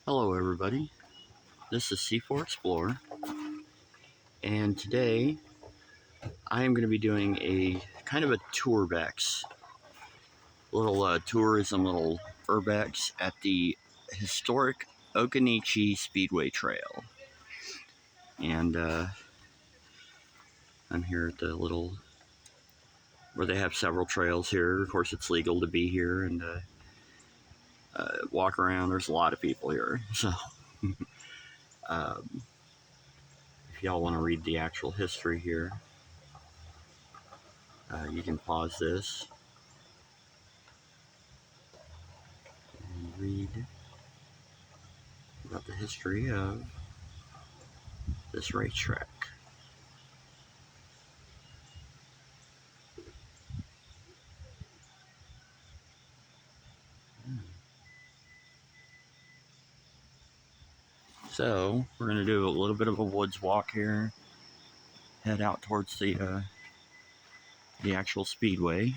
Hello everybody, this is C4 Explorer, and today I am going to be doing a kind of a Tour-bex, little tourism, little urbex at the historic Occoneechee Speedway Trail. And I'm here at the little, where they have several trails here. Of course it's legal to be here and walk around. There's a lot of people here, so if y'all want to read the actual history here, you can pause this and read about the history of this racetrack. So we're going to do a little bit of a woods walk here, head out towards the actual speedway,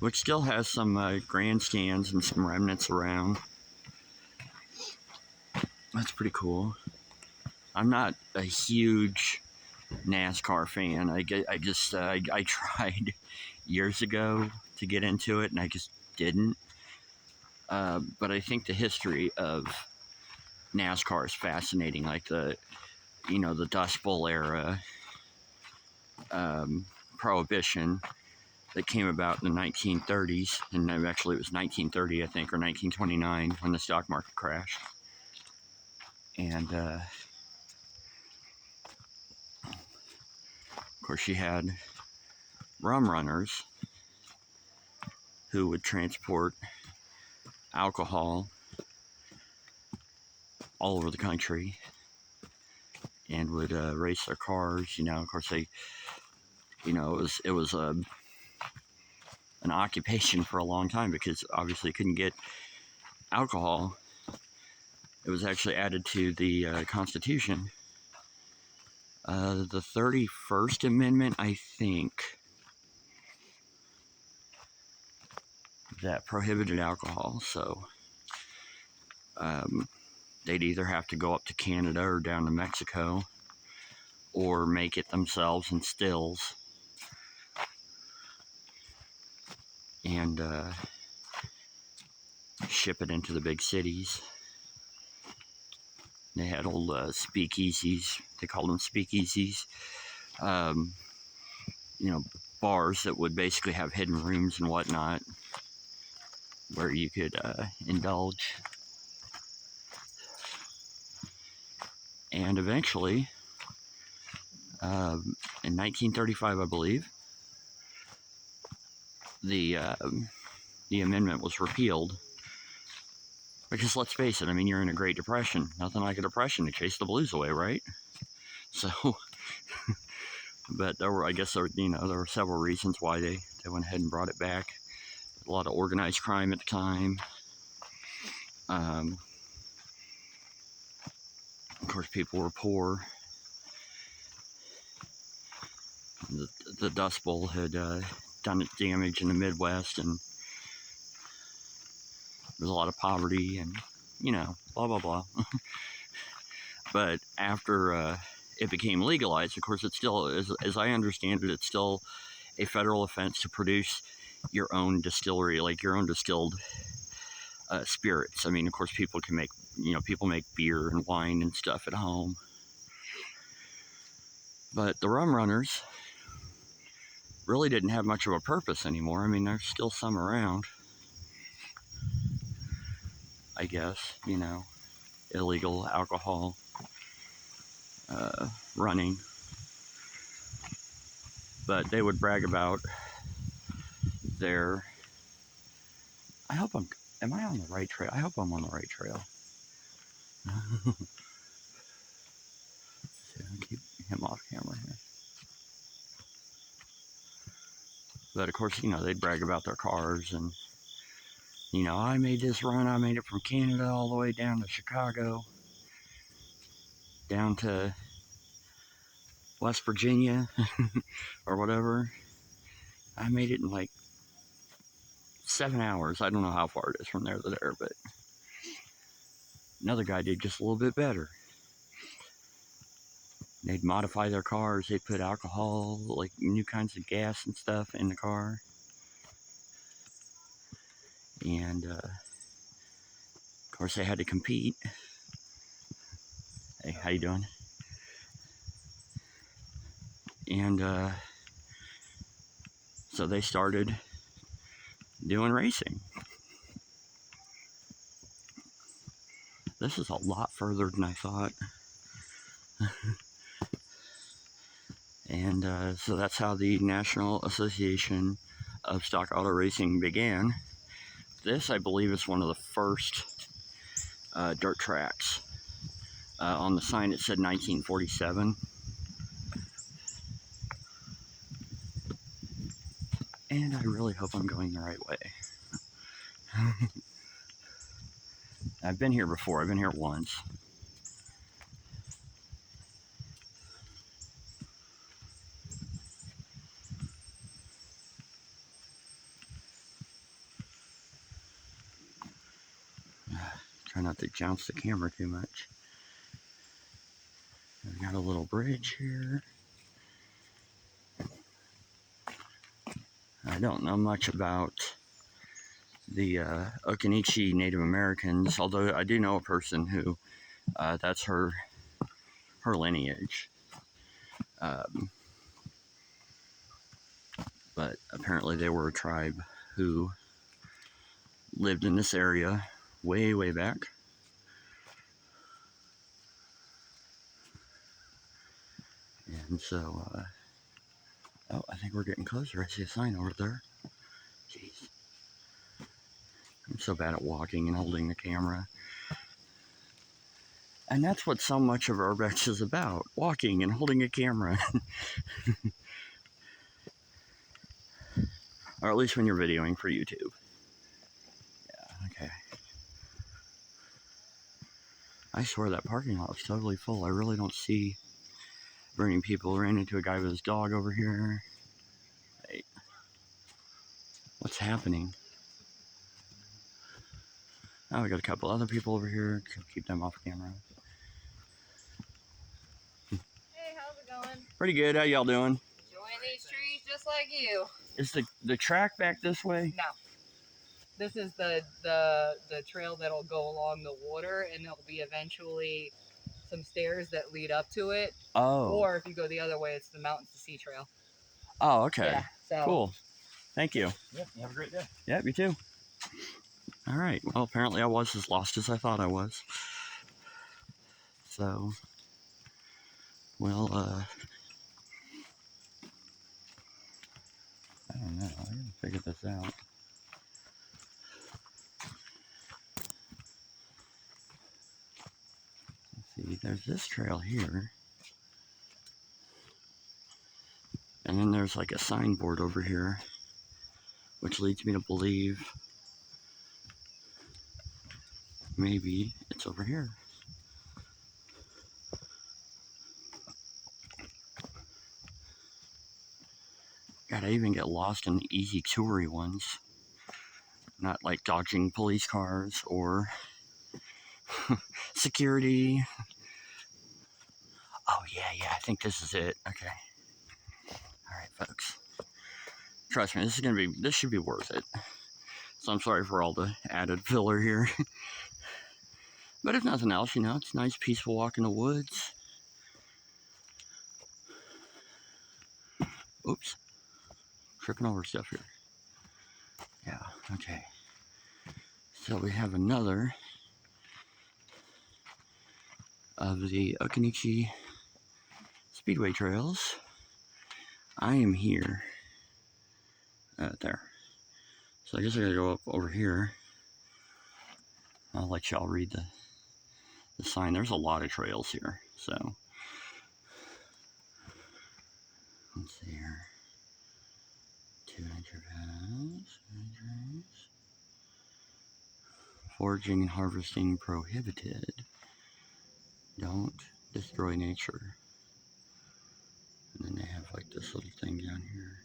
which still has some grandstands and some remnants around. That's pretty cool. I'm not a huge NASCAR fan. I tried years ago to get into it, and I just didn't. But I think the history of NASCAR is fascinating, like the Dust Bowl era, prohibition that came about in the 1930s, and actually it was 1930, I think, or 1929 when the stock market crashed. And of course you had rum runners who would transport alcohol all over the country and would race their cars. Of course it was an occupation for a long time because obviously couldn't get alcohol. It was actually added to the Constitution, the 31st Amendment, I think, that prohibited alcohol. So they'd either have to go up to Canada or down to Mexico, or make it themselves in stills and ship it into the big cities. They had old speakeasies. They called them speakeasies. Bars that would basically have hidden rooms and whatnot where you could indulge. And eventually, in 1935, I believe, the amendment was repealed. Because let's face it, you're in a Great Depression. Nothing like a depression to chase the blues away, right? So, but there were several reasons why they went ahead and brought it back. A lot of organized crime at the time. Of course, people were poor. The Dust Bowl had done its damage in the Midwest, and there's a lot of poverty and, blah, blah, blah. But after it became legalized, of course, it's still, as I understand it, it's still a federal offense to produce your own distillery, like your own distilled spirits. Of course, people can make, people make beer and wine and stuff at home. But the rum runners really didn't have much of a purpose anymore. There's still some around, I guess, illegal alcohol running. But they would brag about their, am I on the right trail? I hope I'm on the right trail. Keep him off camera here. But of course, they'd brag about their cars and, I made this run. I made it from Canada all the way down to Chicago, down to West Virginia or whatever. I made it in like 7 hours. I don't know how far it is from there to there, but another guy did just a little bit better. They'd modify their cars. They'd put alcohol, like new kinds of gas and stuff in the car. And, of course, they had to compete. Hey, how you doing? And so they started doing racing. This is a lot further than I thought. And so that's how the National Association of Stock Auto Racing began. This, I believe, is one of the first dirt tracks. On the sign it said 1947. And I really hope I'm going the right way. I've been here before. I've been here once. Try not to jounce the camera too much. I've got a little bridge here. I don't know much about the Occoneechee Native Americans, although I do know a person who that's her lineage. But apparently they were a tribe who lived in this area way, way back. And so, oh, I think we're getting closer. I see a sign over there. Jeez. I'm so bad at walking and holding the camera. And that's what so much of urbex is about. Walking and holding a camera. Or at least when you're videoing for YouTube. Yeah, okay. I swear that parking lot was totally full. I really don't see very many people. I ran into a guy with his dog over here. Hey. What's happening? Oh, we got a couple other people over here. Keep them off camera. Hey, how's it going? Pretty good. How y'all doing? Enjoying these trees just like you. Is the track back this way? No. This is the trail that'll go along the water, and there'll be eventually some stairs that lead up to it. Oh. Or if you go the other way, it's the Mountains to Sea Trail. Oh, okay. Yeah, so. Cool. Thank you. Yeah, you have a great day. Yeah, you too. All right. Well, apparently I was as lost as I thought I was. So, well, I don't know. I gotta figure this out. Let's see. There's this trail here. And then there's like a signboard over here, which leads me to believe maybe it's over here. God, I even get lost in the easy toury ones. Not like dodging police cars or security. Oh, yeah, I think this is it. Okay. Alright, folks. Trust me, this should be worth it. So I'm sorry for all the added filler here. But if nothing else, you know, it's a nice, peaceful walk in the woods. Oops. Tripping over stuff here. Yeah, okay. So we have another of the Occoneechee Speedway trails. I am here. There. So I guess I gotta go up over here. I'll let y'all read the sign. There's a lot of trails here, so. Let's see here. 2-inch paths. Foraging and harvesting prohibited. Don't destroy nature. And then they have like this little thing down here.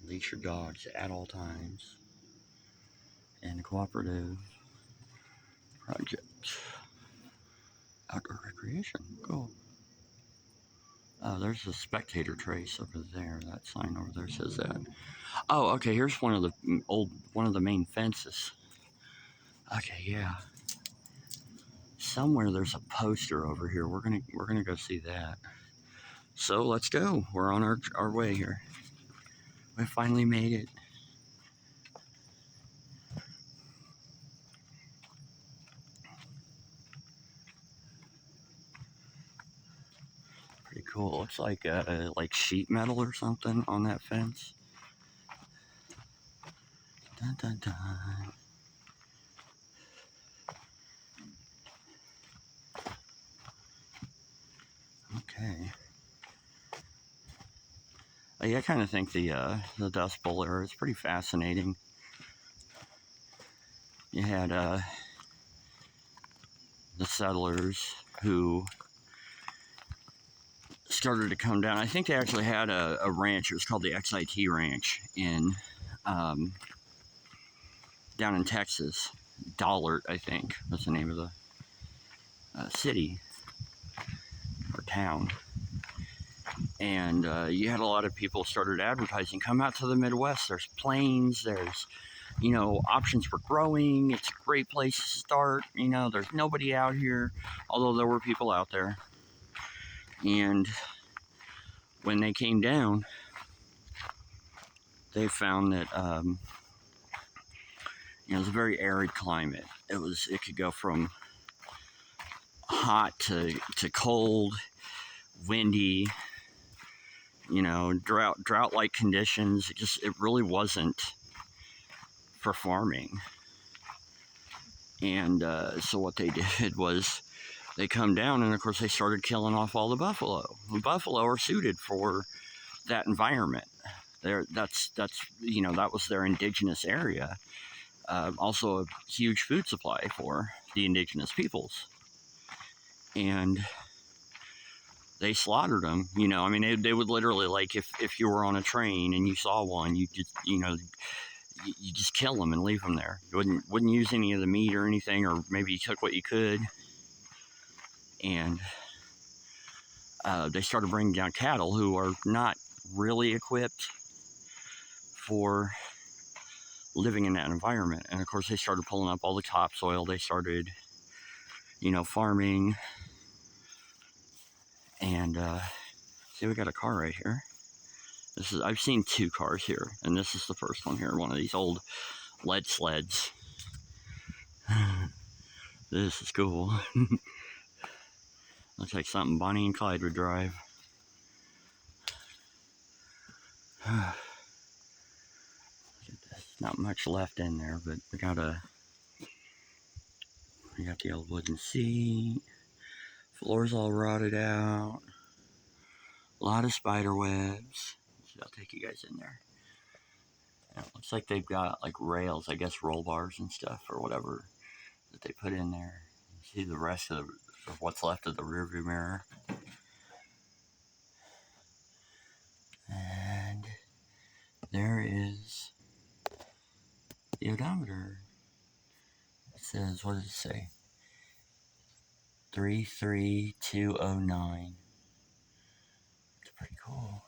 Leash your dogs at all times. And cooperative project. Outdoor recreation. Cool. Oh, there's a spectator trace over there. That sign over there says that. Oh, okay. Here's one of the main fences. Okay, yeah. Somewhere there's a poster over here. We're gonna go see that. So let's go. We're on our way here. We finally made it. Pretty cool. Looks like sheet metal or something on that fence. Dun dun dun. Okay. Yeah, I kind of think the Dust Bowl era is pretty fascinating. You had the settlers who started to come down. I think they actually had a ranch. It was called the XIT Ranch in down in Texas. Dollart, I think, was the name of the city or town. And you had a lot of people started advertising, come out to the Midwest. There's plains. There's, options for growing. It's a great place to start. There's nobody out here, although there were people out there. And when they came down, they found that it was a very arid climate. It could go from hot to cold, windy, drought-like conditions. It really wasn't for farming. And so what they did was they come down, and of course they started killing off all the buffalo. The buffalo are suited for that environment. That was their indigenous area. Also a huge food supply for the indigenous peoples. And they slaughtered them. They would literally, like, if you were on a train and you saw one, you just kill them and leave them there. You wouldn't use any of the meat or anything, or maybe you took what you could. And they started bringing down cattle who are not really equipped for living in that environment. And of course they started pulling up all the topsoil. They started, farming. And see, we got a car right here. I've seen two cars here, and this is the first one here. One of these old lead sleds. This is cool. Looks like something Bonnie and Clyde would drive. Not much left in there, but we got the old wooden seat. Floor's all rotted out. A lot of spider webs. So I'll take you guys in there. And it looks like they've got like rails, I guess roll bars and stuff or whatever that they put in there. You see the rest of what's left of the rearview mirror. And there is the odometer. It says, what does it say? 33209. It's pretty cool.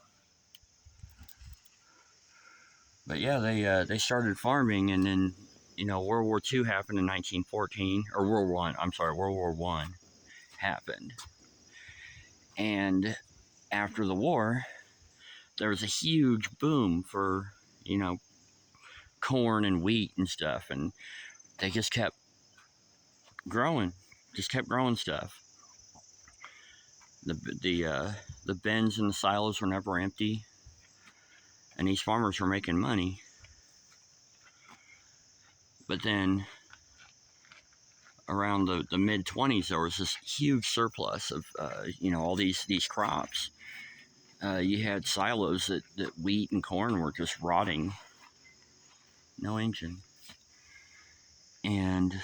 But yeah, they started farming, and then World War II happened in 1914, or World War One happened, and after the war, there was a huge boom for corn and wheat and stuff, and they just kept growing stuff. The bins and the silos were never empty, and these farmers were making money. But then around the mid-20s, there was this huge surplus of all these crops. You had silos that wheat and corn were just rotting, no engine, and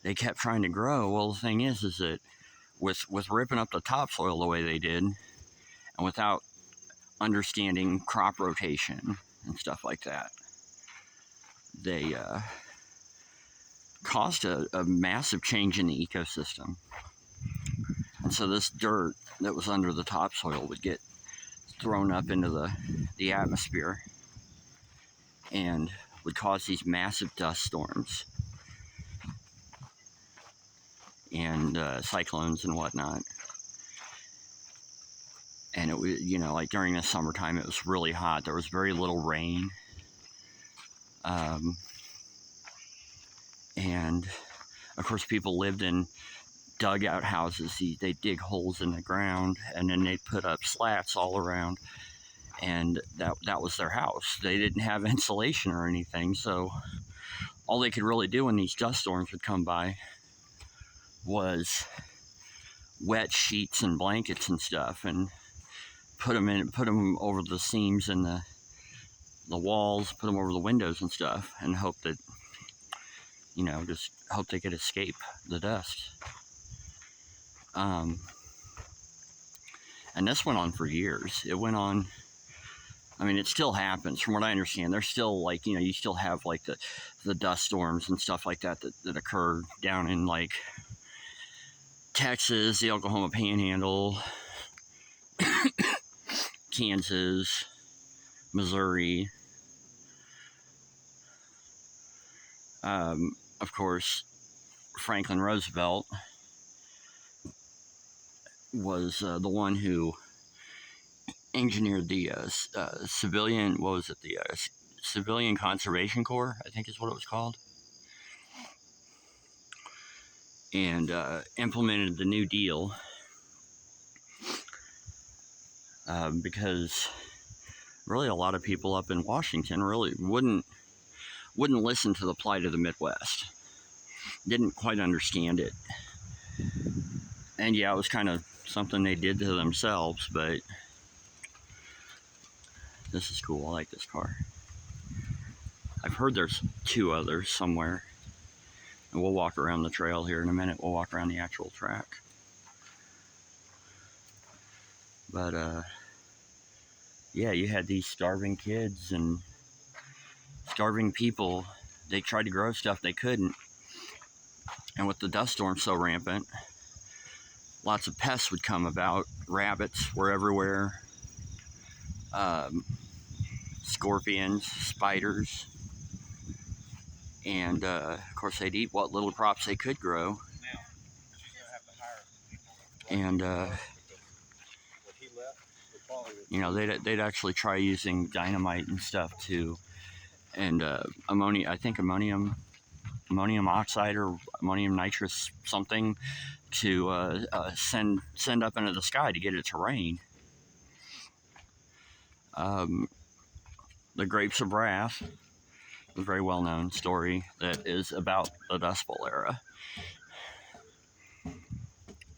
they kept trying to grow. Well, the thing is that with ripping up the topsoil the way they did, and without understanding crop rotation and stuff like that, they caused a massive change in the ecosystem. And so this dirt that was under the topsoil would get thrown up into the atmosphere and would cause these massive dust storms and cyclones and whatnot. And it was, like during the summertime, it was really hot. There was very little rain. And of course, people lived in dugout houses. They dig holes in the ground, and then they'd put up slats all around, and that was their house. They didn't have insulation or anything, so all they could really do when these dust storms would come by was wet sheets and blankets and stuff, and put them over the seams and the walls, put them over the windows and stuff, and hope that, just hope they could escape the dust. And this went on for years. It went on, it still happens. From what I understand, there's still, you still have, the dust storms and stuff like that occur down in, Texas, the Oklahoma Panhandle, Kansas, Missouri. Of course, Franklin Roosevelt was the one who engineered the civilian, Civilian Conservation Corps, I think is what it was called, and implemented the New Deal because really a lot of people up in Washington really wouldn't listen to the plight of the Midwest. Didn't quite understand it. And yeah, it was kind of something they did to themselves, but this is cool. I like this car. I've heard there's 2 others somewhere. And we'll walk around the trail here in a minute. We'll walk around the actual track. But, yeah, you had these starving kids and starving people. They tried to grow stuff they couldn't. And with the dust storm so rampant, lots of pests would come about. Rabbits were everywhere. Scorpions, spiders. And, of course, they'd eat what little crops they could grow. And, they'd actually try using dynamite and stuff too. And ammonium oxide or ammonium nitrous something to send up into the sky to get it to rain. The Grapes of Wrath, a very well-known story that is about the Dust Bowl era.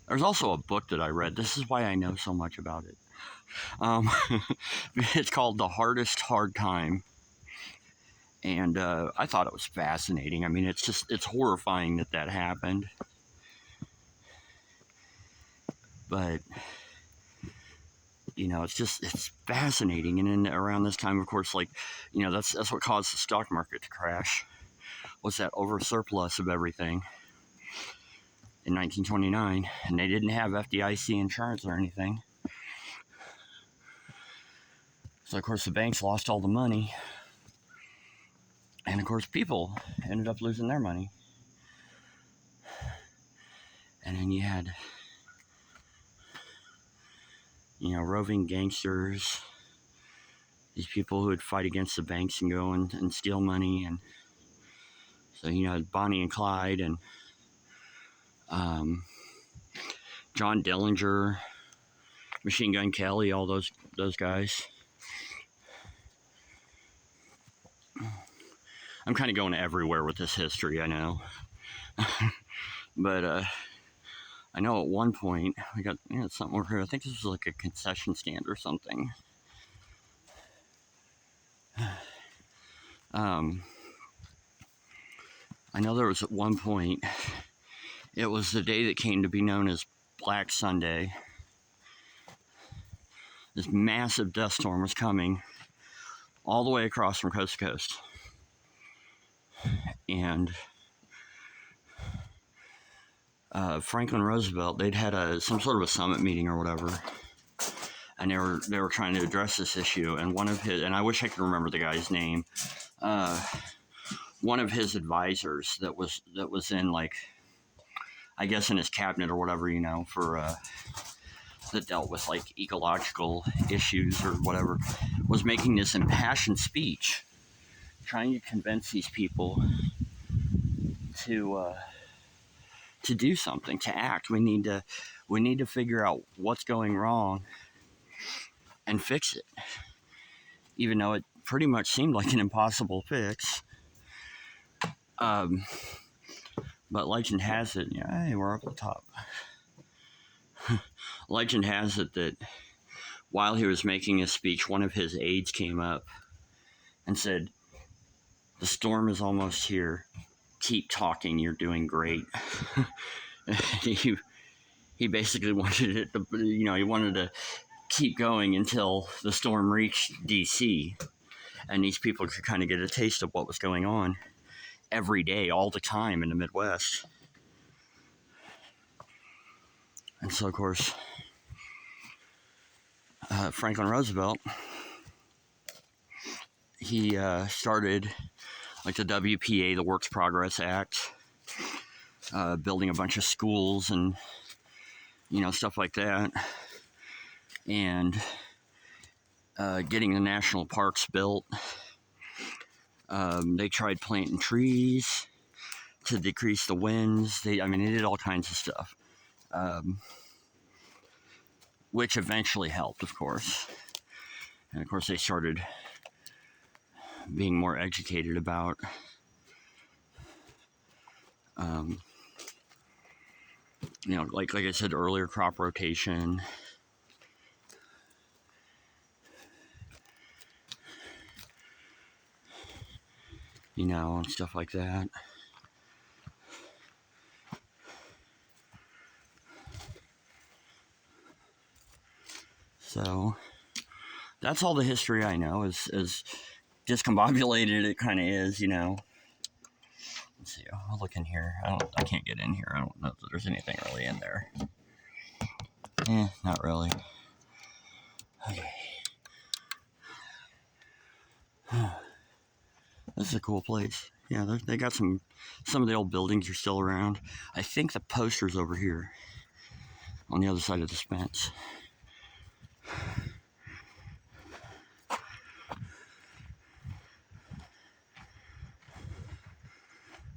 There's also a book that I read. This is why I know so much about it. It's called The Hardest Hard Time. And I thought it was fascinating. It's horrifying that happened. But, it's fascinating. And then around this time, of course, that's what caused the stock market to crash. Was that over surplus of everything in 1929. And they didn't have FDIC insurance or anything. So, of course, the banks lost all the money. And, of course, people ended up losing their money. And then you had, roving gangsters. These people who would fight against the banks and go and steal money. And so, Bonnie and Clyde and John Dillinger, Machine Gun Kelly, all those guys. I'm kind of going everywhere with this history, I know. But I know at one point we got something over here. I think this was like a concession stand or something. I know there was at one point, it was the day that came to be known as Black Sunday, this massive dust storm was coming all the way across from coast to coast. And Franklin Roosevelt, they'd had some sort of a summit meeting or whatever, and they were trying to address this issue. And one of his, and I wish I could remember the guy's name, one of his advisors that was in, like, I guess in his cabinet or whatever, you know, for that dealt with like ecological issues or whatever, was making this impassioned speech, trying to convince these people to do something, to act. We need to figure out what's going wrong and fix it, even though it pretty much seemed like an impossible fix. But legend has it, yeah, hey, we're up at the top. Legend has it that while he was making his speech, one of his aides came up and said, "The storm is almost here. Keep talking. You're doing great." He basically wanted it to, you know, he wanted to keep going until the storm reached DC, and these people could kind of get a taste of what was going on every day, all the time in the Midwest. And so, of course, Franklin Roosevelt, he started like the WPA, the Works Progress Act, building a bunch of schools and, you know, stuff like that, and getting the national parks built. They tried planting trees to decrease the winds. They did all kinds of stuff, which eventually helped, of course. And of course, they started being more educated about you know, like I said earlier, crop rotation. You know, and stuff like that. So that's all the history I know. As discombobulated it kind of is, you know. Let's see. I'll look in here. I can't get in here. I don't know if there's anything really in there. Not really. Okay. This is a cool place. Yeah, they got some of the old buildings are still around. I think the poster's over here on the other side of this fence.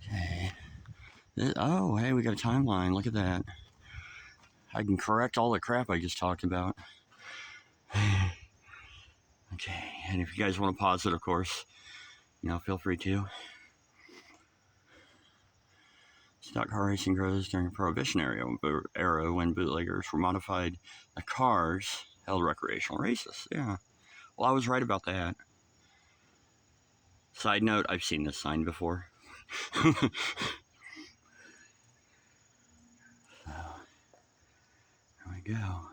Okay. Oh, hey, we got a timeline. Look at that. I can correct all the crap I just talked about. Okay, and if you guys want to pause it, of course, you know, feel free to. Stock car racing grows during the Prohibition era when bootleggers were modified the cars held recreational races. Yeah, well, I was right about that. Side note, I've seen this sign before. So, there we go.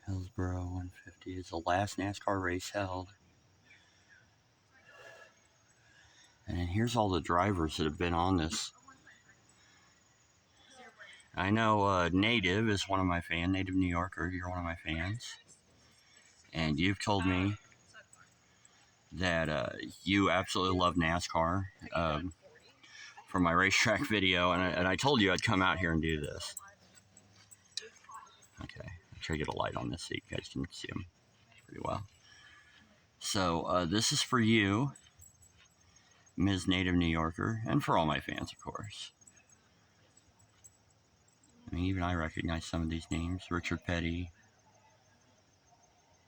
Hillsboro 150 is the last NASCAR race held. And here's all the drivers that have been on this. I know Native is one of my fans, Native New Yorker, you're one of my fans. And you've told me that you absolutely love NASCAR from my racetrack video, and I told you I'd come out here and do this. Okay, I'll try to get a light on this so you guys can see them pretty well. So this is for you, Ms. Native New Yorker, and for all my fans, of course. I mean, even I recognize some of these names. Richard Petty.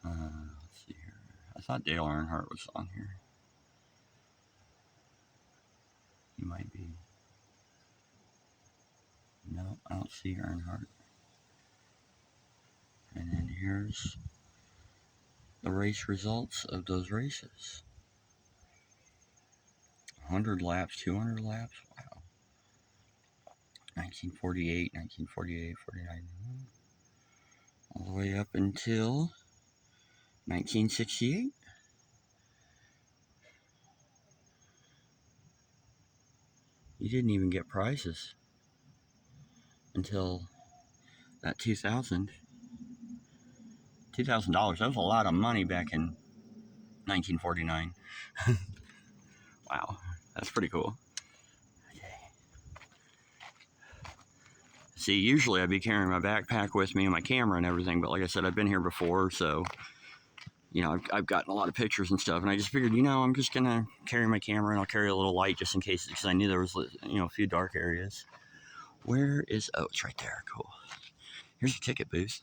Let's see here. I thought Dale Earnhardt was on here. He might be. No, I don't see Earnhardt. And then here's the race results of those races. 100 laps, 200 laps. Wow. 1948, 1948, 49, all the way up until 1968. You didn't even get prizes until that $2,000. $2,000. That was a lot of money back in 1949. Wow, that's pretty cool. Okay. See, usually I'd be carrying my backpack with me and my camera and everything, but like I said, I've been here before, so you know, I've gotten a lot of pictures and stuff, and I just figured, you know, I'm just gonna carry my camera and I'll carry a little light just in case, because I knew there was, you know, a few dark areas. Where is? Oh, it's right there. Cool. Here's your ticket booth.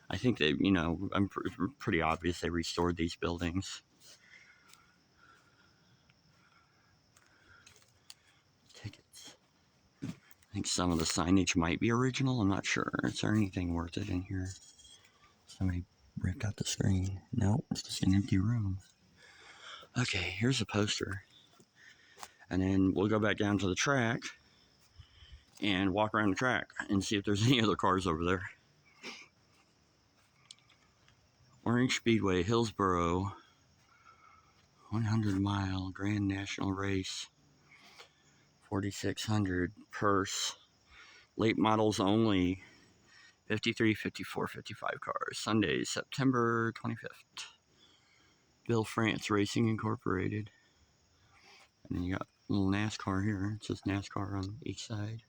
I think they, you know, I'm pretty obvious they restored these buildings. Tickets. I think some of the signage might be original. I'm not sure. Is there anything worth it in here? Somebody ripped out the screen. Nope, it's just an empty room. Okay, here's a poster. And then we'll go back down to the track and walk around the track and see if there's any other cars over there. Orange Speedway, Hillsboro, 100-mile Grand National Race, 4,600 purse, late models only, 53, 54, 55 cars, Sunday, September 25th. Bill France Racing Incorporated. And then you got a little NASCAR here. It says NASCAR on each side.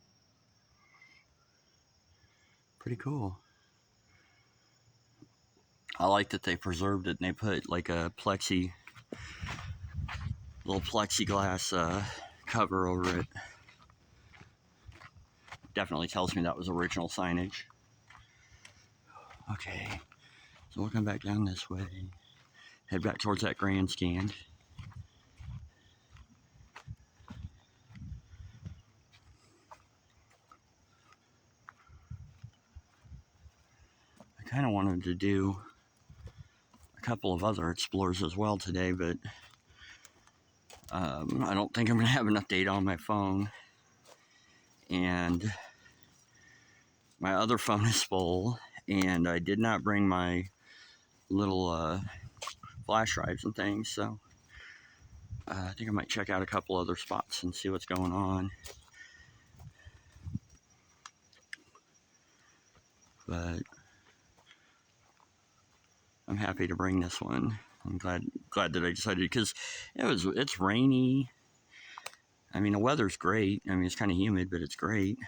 Pretty cool. I like that they preserved it and they put like a little plexiglass cover over it. Definitely tells me that was original signage. Okay, so we'll come back down this way. Head back towards that grandstand. I kind of wanted to do a couple of other explores as well today, but I don't think I'm going to have enough data on my phone. And my other phone is full, and I did not bring my little flash drives and things, so I think I might check out a couple other spots and see what's going on. But I'm happy to bring this one. I'm glad that I decided, because it's rainy. I mean, the weather's great. I mean, it's kind of humid, but it's great.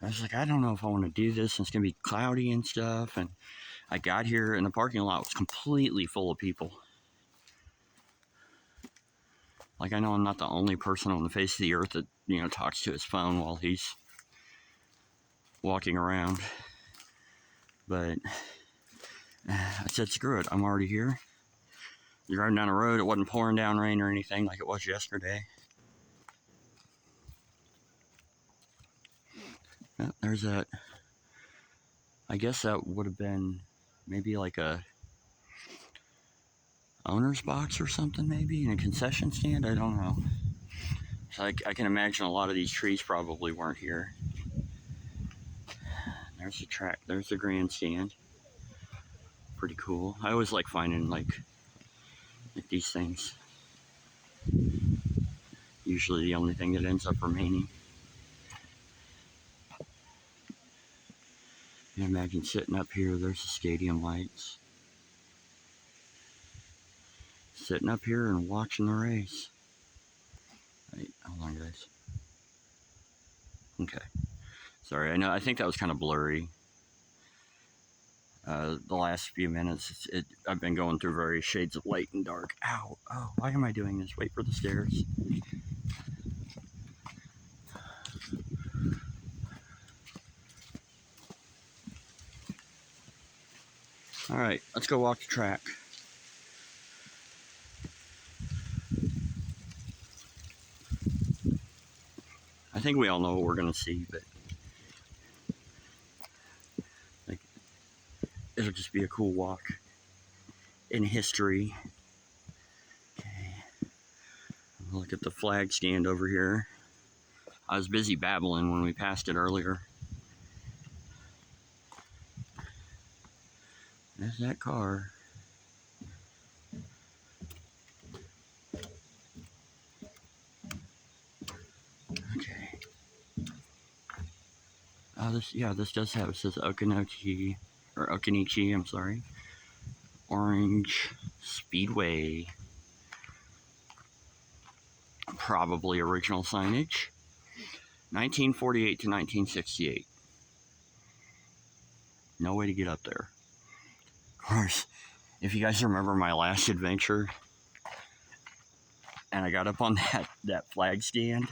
I was like, I don't know if I want to do this. It's going to be cloudy and stuff. And I got here and the parking lot was completely full of people. Like, I know I'm not the only person on the face of the earth that, you know, talks to his phone while he's walking around. But I said, screw it. I'm already here. Driving down the road. It wasn't pouring down rain or anything like it was yesterday. There's that. I guess that would have been maybe like a owner's box or something, maybe in a concession stand. I don't know. So I can imagine a lot of these trees probably weren't here. There's the track. There's the grandstand. Pretty cool. I always like finding like these things. Usually the only thing that ends up remaining. You can imagine sitting up here. There's the stadium lights. Sitting up here and watching the race. Wait, hold on, guys. Okay. Sorry, I think that was kind of blurry. The last few minutes, I've been going through various shades of light and dark. Ow, oh, why am I doing this? Wait for the stairs. All right, let's go walk the track. I think we all know what we're gonna see, but like, it'll just be a cool walk in history. Okay, look at the flag stand over here. I was busy babbling when we passed it earlier. There's that car. Okay. This does have, it says Occoneechee, or Occoneechee, I'm sorry. Orange Speedway. Probably original signage. 1948 to 1968. No way to get up there. Of course, if you guys remember my last adventure, and I got up on that flag stand,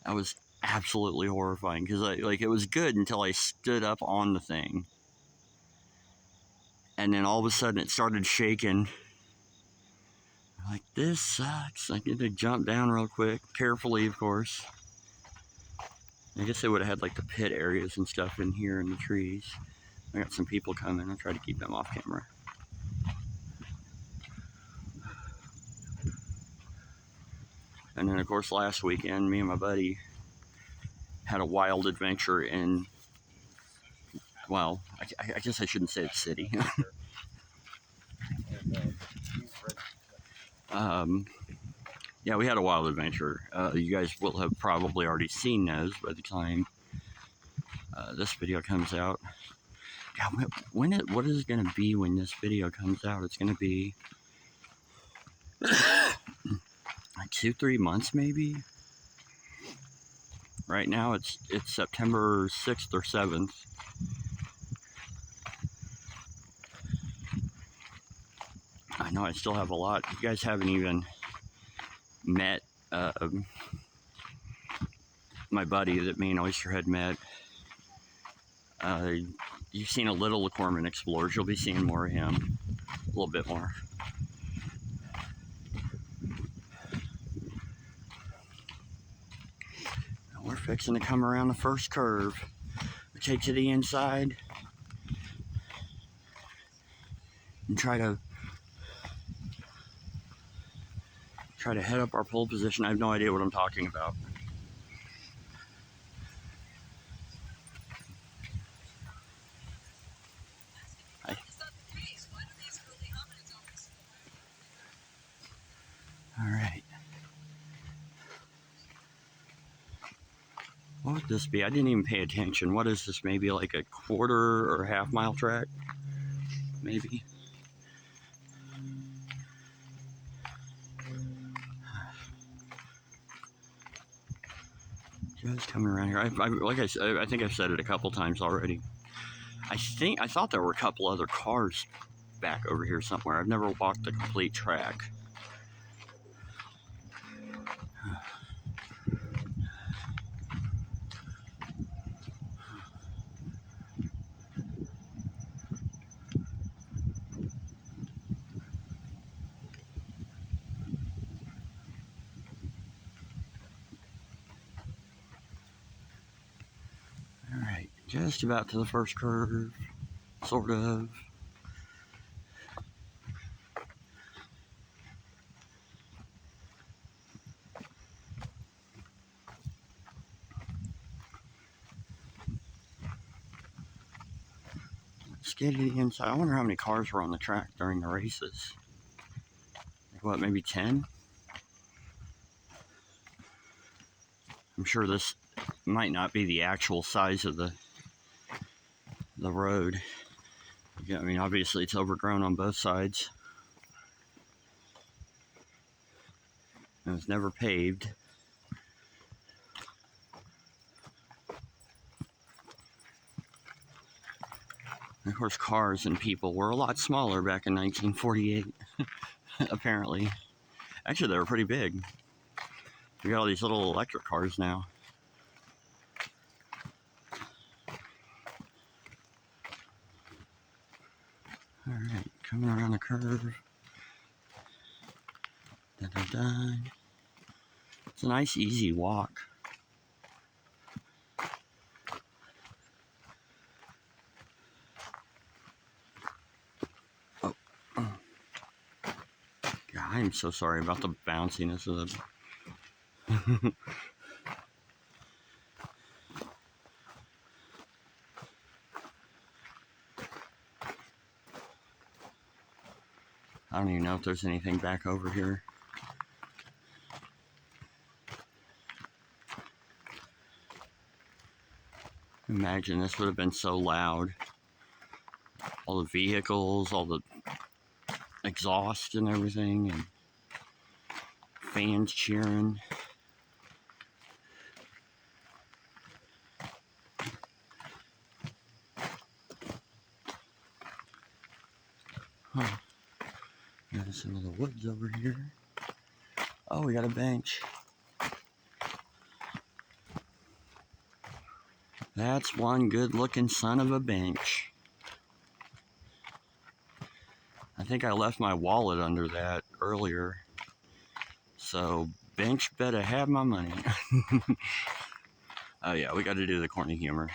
that was absolutely horrifying, because it was good until I stood up on the thing, and then all of a sudden it started shaking. I'm like, this sucks. I need to jump down real quick, carefully, of course. I guess they would have had like the pit areas and stuff in here in the trees. I got some people coming. I'll try to keep them off camera. And then, of course, last weekend, me and my buddy had a wild adventure in, well, I guess I shouldn't say it's city. Yeah, we had a wild adventure. You guys will have probably already seen those by the time this video comes out. God, what is it going to be when this video comes out? It's going to be like 2-3 months, maybe. Right now, it's September 6th or 7th. I know I still have a lot. You guys haven't even met my buddy that me and Oysterhead met. You've seen a little of Corman Explorers. You'll be seeing more of him. A little bit more. We're fixing to come around the first curve. We take to the inside and try to head up our pole position. I have no idea what I'm talking about. All right. What would this be? I didn't even pay attention. What is this? Maybe like a quarter or half-mile track? Maybe. Just coming around here. Like I said, I think I've said it a couple times already. I thought there were a couple other cars back over here somewhere. I've never walked the complete track. All right, just about to the first curve, sort of. Let's get to the inside. I wonder how many cars were on the track during the races. Like what, maybe 10? I'm sure this might not be the actual size of the road. Yeah, I mean, obviously it's overgrown on both sides. It was never paved. And of course, cars and people were a lot smaller back in 1948, apparently. Actually, they were pretty big. We got all these little electric cars now. All right, coming around the curve. Da, da, da. It's a nice, easy walk. Oh. God, I am so sorry about the bounciness of the I don't even know if there's anything back over here. Imagine this would have been so loud. All the vehicles, all the exhaust and everything, and fans cheering. Huh. Got some of the woods over here. Oh, we got a bench. That's one good looking son of a bench. I think I left my wallet under that earlier. So, bench better have my money. Oh yeah, we got to do the corny humor.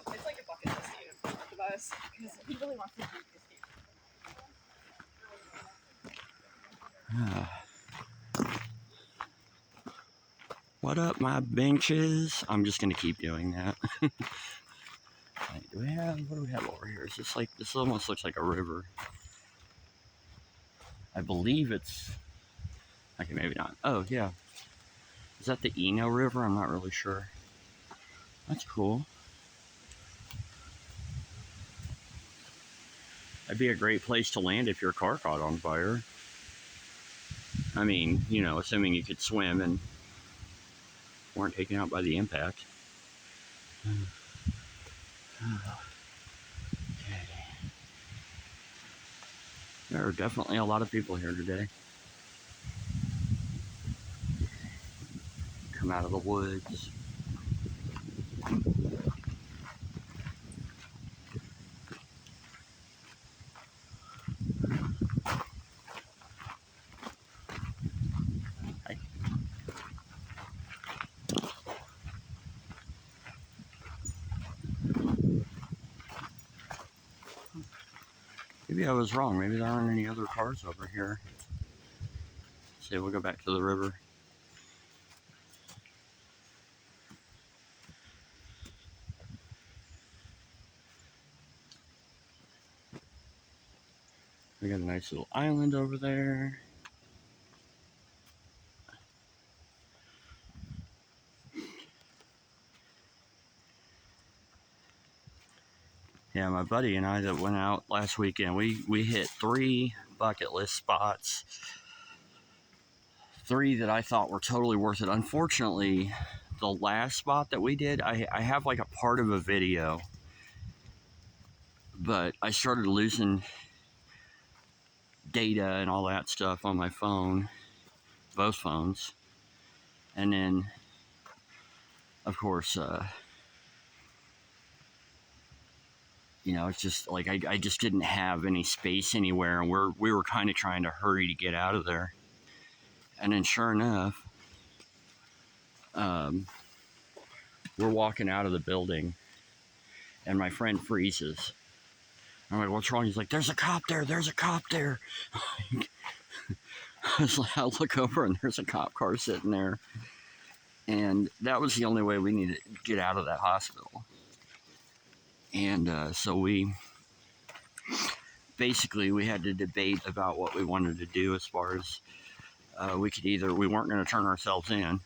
It's like a bucket list even for us because he really wants to do this game. What up, my benches? I'm just gonna keep doing that. What do we have over here? Is this like, this almost looks like a river. I believe it's, okay, maybe not. Oh, yeah. Is that the Eno River? I'm not really sure. That's cool. That'd be a great place to land if your car caught on fire. I mean, you know, assuming you could swim and weren't taken out by the impact. Okay. There are definitely a lot of people here today. Come out of the woods. Hi. Maybe I was wrong. Maybe there aren't any other cars over here. See, we'll go back to the river. We got a nice little island over there. Yeah, my buddy and I that went out last weekend, we hit 3 bucket list spots. 3 that I thought were totally worth it. Unfortunately, the last spot that we did, I have like a part of a video, but I started losing data and all that stuff on my phone, both phones. And then, of course, you know, it's just like I just didn't have any space anywhere, and we were kind of trying to hurry to get out of there. And then, sure enough, we're walking out of the building, and my friend freezes. I'm like, "What's wrong?" He's like, "There's a cop there. There's a cop there." I look over, and there's a cop car sitting there, and that was the only way we needed to get out of that hospital. And so we had to debate about what we wanted to do as far as we weren't going to turn ourselves in.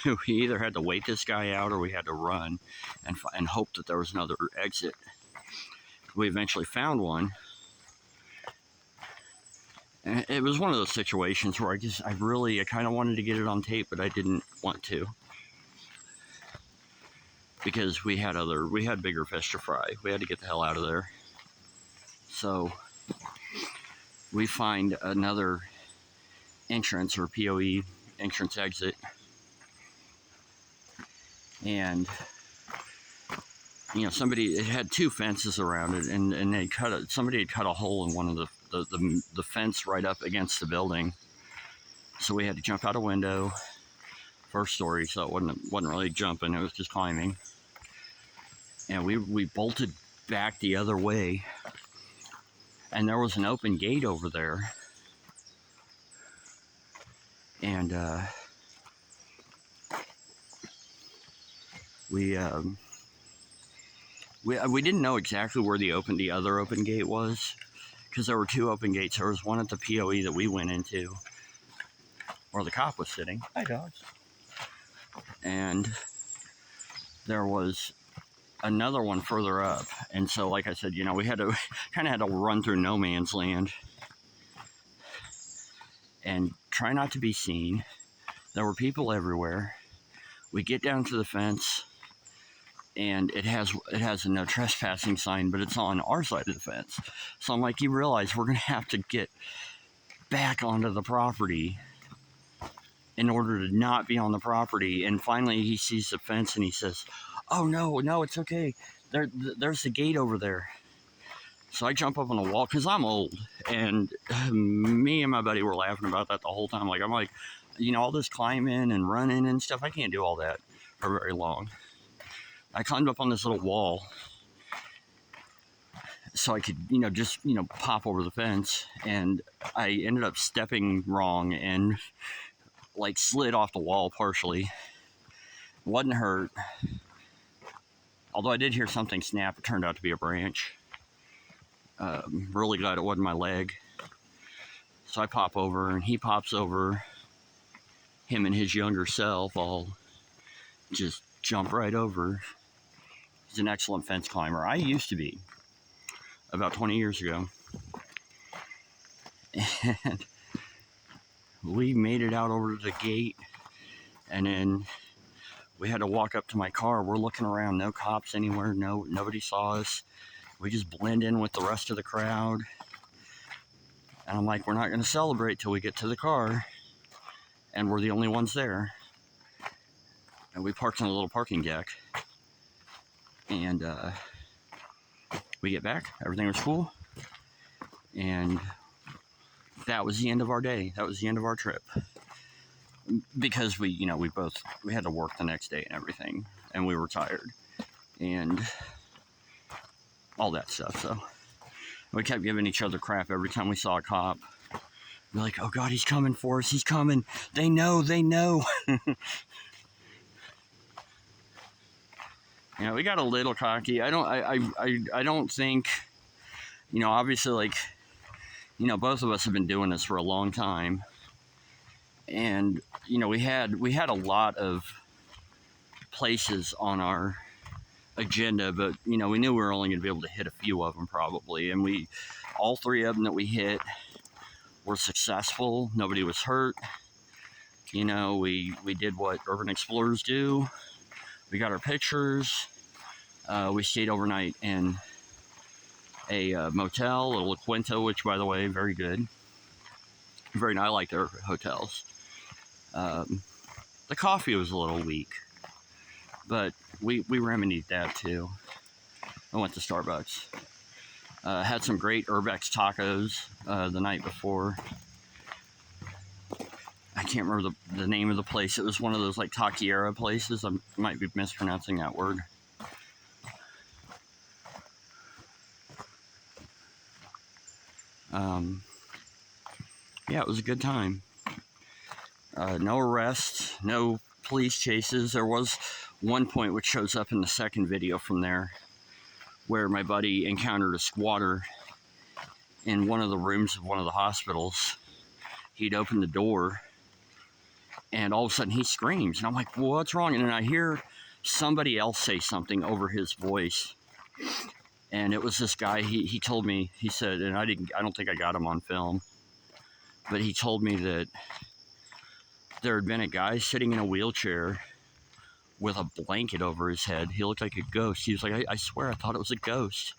We either had to wait this guy out or we had to run and hope that there was another exit. We eventually found one. And it was one of those situations where I kind of wanted to get it on tape, but I didn't want to. Because we had bigger fish to fry. We had to get the hell out of there. So we find another entrance, or POE, entrance exit. And, you know, it had 2 fences around it, and somebody had cut a hole in one of the fence right up against the building. So we had to jump out a window, first story, so it wasn't really jumping, it was just climbing. And we bolted back the other way, and there was an open gate over there. And we didn't know exactly where the other open gate was, because there were two open gates. There was one at the POE that we went into, where the cop was sitting. Hi, dogs. And there was another one further up. And so, like I said, you know, we had to kind of had to run through no man's land and try not to be seen. There were people everywhere. We get down to the fence, and it has a no trespassing sign, but it's on our side of the fence. So I'm like, you realize we're gonna have to get back onto the property in order to not be on the property. And finally he sees the fence and he says, oh no, it's okay, there's the gate over there. So I jump up on the wall, because I'm old, and me and my buddy were laughing about that the whole time. I'm like, you know, all this climbing and running and stuff, I can't do all that for very long. I climbed up on this little wall so I could, you know, just, you know, pop over the fence, and I ended up stepping wrong and like slid off the wall partially. Wasn't hurt, although I did hear something snap. It turned out to be a branch. Really glad it wasn't my leg. So I pop over, and he pops over. Him and his younger self all just jump right over. He's an excellent fence climber. I used to be, about 20 years ago. And we made it out over to the gate, and then we had to walk up to my car. We're looking around, no cops anywhere, nobody saw us. We just blend in with the rest of the crowd. And I'm like, we're not going to celebrate till we get to the car, and we're the only ones there. And we parked on a little parking deck, and we get back, everything was cool, and that was the end of our day. That was the end of our trip, because we had to work the next day and everything, and we were tired and all that stuff. So we kept giving each other crap every time we saw a cop. We're like, oh God, he's coming for us, he's coming, they know. Yeah, we got a little cocky. I don't think, you know, obviously, like, you know, both of us have been doing this for a long time, and you know, we had a lot of places on our agenda, but you know, we knew we were only going to be able to hit a few of them probably, and all three of them that we hit were successful. Nobody was hurt. You know, we did what urban explorers do. We got our pictures. We stayed overnight in a motel, a little Quinto, which, by the way, very good. Very nice. I like their hotels. The coffee was a little weak, but we remedied that too. I went to Starbucks. Had some great Tour-bex tacos the night before. I can't remember the name of the place. It was one of those like taqueria places. I might be mispronouncing that word. Yeah, it was a good time. No arrests, no police chases. There was one point which shows up in the second video from there, where my buddy encountered a squatter in one of the rooms of one of the hospitals. He'd opened the door, and all of a sudden he screams, and I'm like, well, what's wrong? And then I hear somebody else say something over his voice, and it was this guy. He told me, he said, and I don't think I got him on film, but he told me that there had been a guy sitting in a wheelchair with a blanket over his head. He looked like a ghost. He was like, I swear I thought it was a ghost.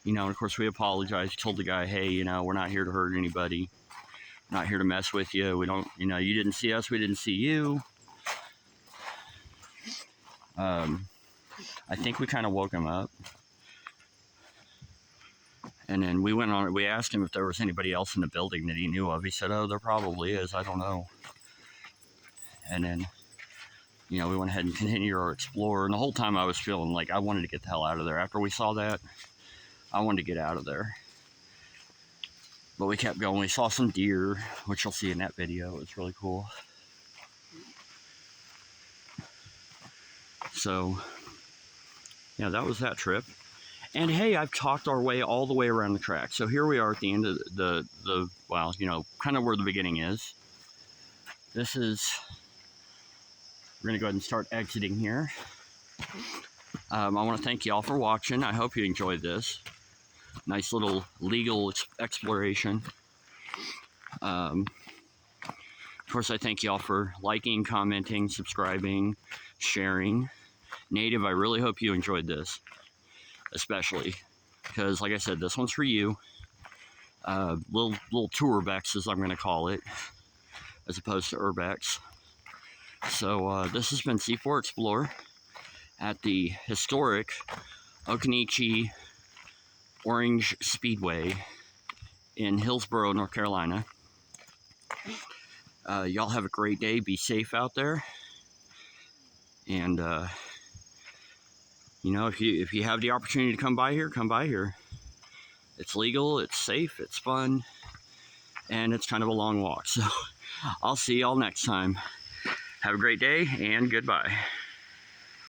You know, and of course we apologized, told the guy, hey, you know, we're not here to hurt anybody. We're not here to mess with you. We don't, you know, you didn't see us, we didn't see you. I think we kind of woke him up. And then we went on it. We asked him if there was anybody else in the building that he knew of. He said, "Oh, there probably is. I don't know." And then, you know, we went ahead and continued our explore. And the whole time I was feeling like I wanted to get the hell out of there. After we saw that, I wanted to get out of there. But we kept going. We saw some deer, which you'll see in that video. It was really cool. So, yeah, that was that trip. And hey, I've talked our way all the way around the track. So here we are at the end of the well, you know, kind of where the beginning is. This is, we're going to go ahead and start exiting here. I want to thank you all for watching. I hope you enjoyed this. Nice little legal exploration. Of course, I thank you all for liking, commenting, subscribing, sharing. Native, I really hope you enjoyed this. Especially because, like I said, this one's for you. Little Tour-bex, as I'm going to call it, as opposed to urbex. So this has been C4 Explorer at the historic Occoneechee Orange Speedway in Hillsborough, North Carolina. Y'all have a great day. Be safe out there. And you know, if you have the opportunity to come by here, come by here. It's legal, it's safe, it's fun, and it's kind of a long walk. So I'll see y'all next time. Have a great day, and goodbye.